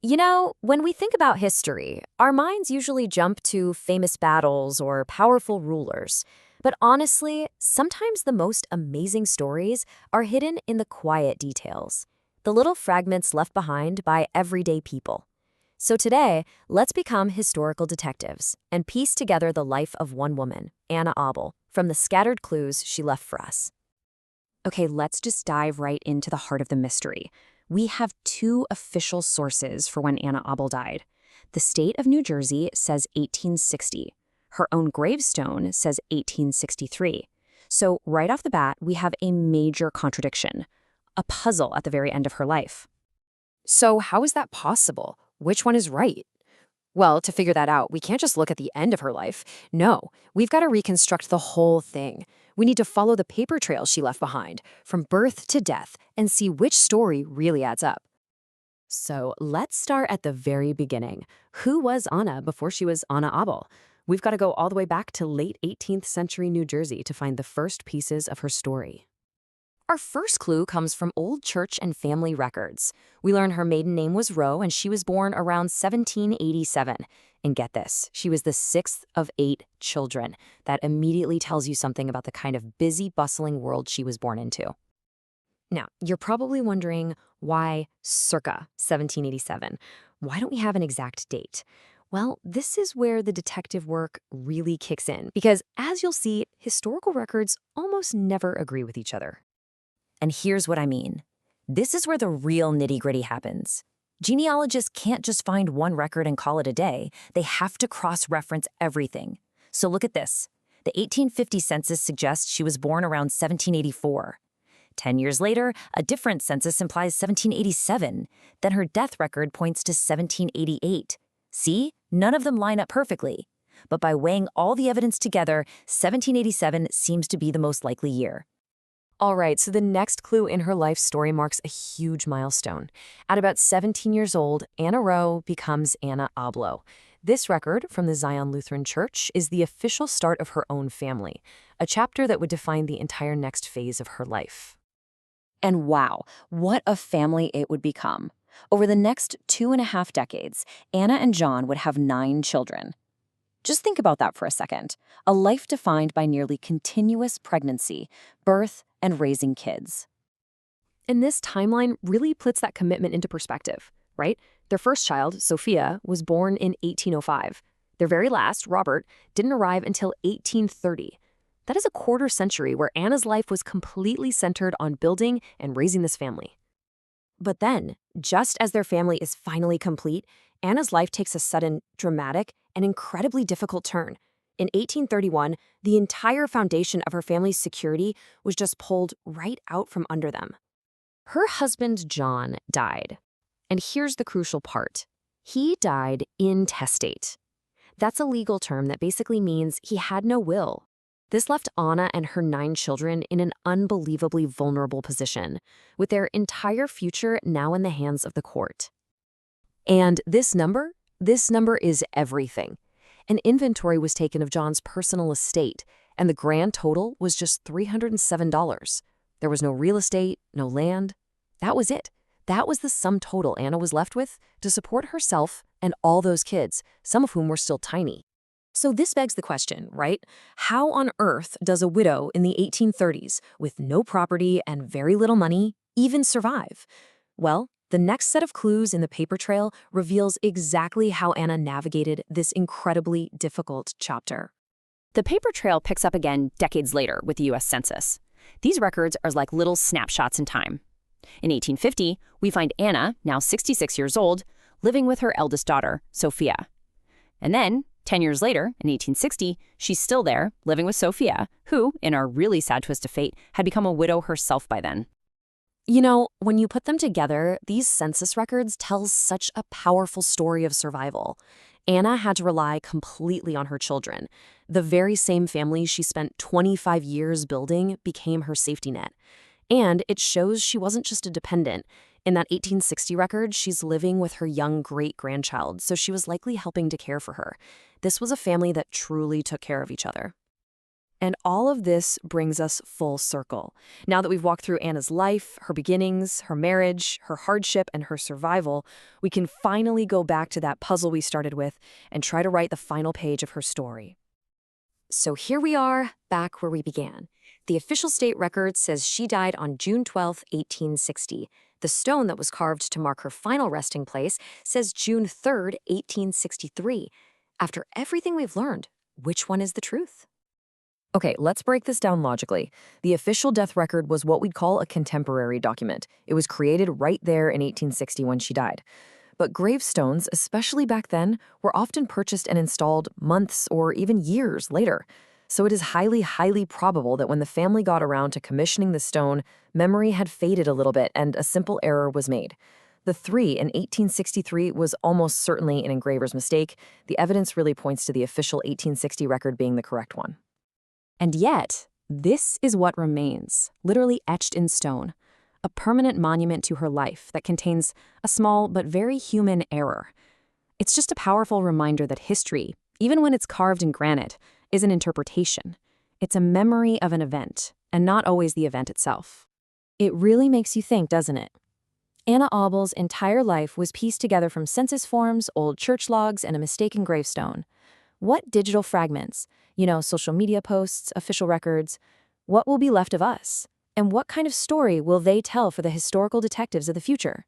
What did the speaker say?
When we think about history, our minds usually jump to famous battles or powerful rulers. But honestly, sometimes the most amazing stories are hidden in the quiet details, the little fragments left behind by everyday people. So today, let's become historical detectives and piece together the life of one woman, Anna Auble, from the scattered clues she left for us. Okay, let's just dive right into the heart of the mystery. We have two official sources for when Anna Auble died. The state of New Jersey says 1860. Her own gravestone says 1863. So right off the bat, we have a major contradiction, a puzzle at the very end of her life. So how is that possible? Which one is right? Well, to figure that out, we can't just look at the end of her life. No, we've got to reconstruct the whole thing. We need to follow the paper trail she left behind, from birth to death, and see which story really adds up. So let's start at the very beginning. Who was Anna before she was Anna Auble? We've got to go all the way back to late 18th century New Jersey to find the first pieces of her story. Our first clue comes from old church and family records. We learn her maiden name was Rowe and she was born around 1787. And get this, she was the sixth of 8 children. That immediately tells you something about the kind of busy, bustling world she was born into. Now, you're probably wondering why circa 1787? Why don't we have an exact date? Well, this is where the detective work really kicks in, because as you'll see, historical records almost never agree with each other. And here's what I mean. This is where the real nitty-gritty happens. Genealogists can't just find one record and call it a day. They have to cross-reference everything. So look at this. The 1850 census suggests she was born around 1784. 10 years later, a different census implies 1787. Then her death record points to 1788. See? None of them line up perfectly. But by weighing all the evidence together, 1787 seems to be the most likely year. All right, so the next clue in her life story marks a huge milestone. At about 17 years old, Anna Rowe becomes Anna Auble. This record from the Zion Lutheran Church is the official start of her own family, a chapter that would define the entire next phase of her life. And wow, what a family it would become. Over the next 2.5 decades, Anna and John would have 9 children. Just think about that for a second. A life defined by nearly continuous pregnancy, birth, and raising kids. And this timeline really puts that commitment into perspective, right? Their first child, Sophia, was born in 1805. Their very last, Robert, didn't arrive until 1830. That is a quarter century where Anna's life was completely centered on building and raising this family. But then, just as their family is finally complete, Anna's life takes a sudden, dramatic, and incredibly difficult turn. In 1831, the entire foundation of her family's security was just pulled right out from under them. Her husband, John, died. And here's the crucial part. He died intestate. That's a legal term that basically means he had no will. This left Anna and her 9 children in an unbelievably vulnerable position, with their entire future now in the hands of the court. And this number is everything. An inventory was taken of John's personal estate, and the grand total was just $307. There was no real estate, no land. That was it. That was the sum total Anna was left with to support herself and all those kids, some of whom were still tiny. So this begs the question, right? How on earth does a widow in the 1830s, with no property and very little money, even survive? Well, the next set of clues in the paper trail reveals exactly how Anna navigated this incredibly difficult chapter. The paper trail picks up again decades later with the U.S. Census. These records are like little snapshots in time. In 1850, we find Anna, now 66 years old, living with her eldest daughter, Sophia. And then, 10 years later, in 1860, she's still there, living with Sophia, who, in our really sad twist of fate, had become a widow herself by then. When you put them together, these census records tell such a powerful story of survival. Anna had to rely completely on her children. The very same family she spent 25 years building became her safety net. And it shows she wasn't just a dependent. In that 1860 record, she's living with her young great-grandchild, so she was likely helping to care for her. This was a family that truly took care of each other. And all of this brings us full circle. Now that we've walked through Anna's life, her beginnings, her marriage, her hardship, and her survival, we can finally go back to that puzzle we started with and try to write the final page of her story. So here we are, back where we began. The official state record says she died on June 12, 1860. The stone that was carved to mark her final resting place says June 3, 1863. After everything we've learned, which one is the truth? Okay, let's break this down logically. The official death record was what we'd call a contemporary document. It was created right there in 1860 when she died. But gravestones, especially back then, were often purchased and installed months or even years later. So it is highly, highly probable that when the family got around to commissioning the stone, memory had faded a little bit and a simple error was made. The 3 in 1863 was almost certainly an engraver's mistake. The evidence really points to the official 1860 record being the correct one. And yet, this is what remains, literally etched in stone, a permanent monument to her life that contains a small but very human error. It's just a powerful reminder that history, even when it's carved in granite, is an interpretation. It's a memory of an event, and not always the event itself. It really makes you think, doesn't it? Anna Auble's entire life was pieced together from census forms, old church logs, and a mistaken gravestone. What digital fragments, social media posts, official records, what will be left of us? And what kind of story will they tell for the historical detectives of the future?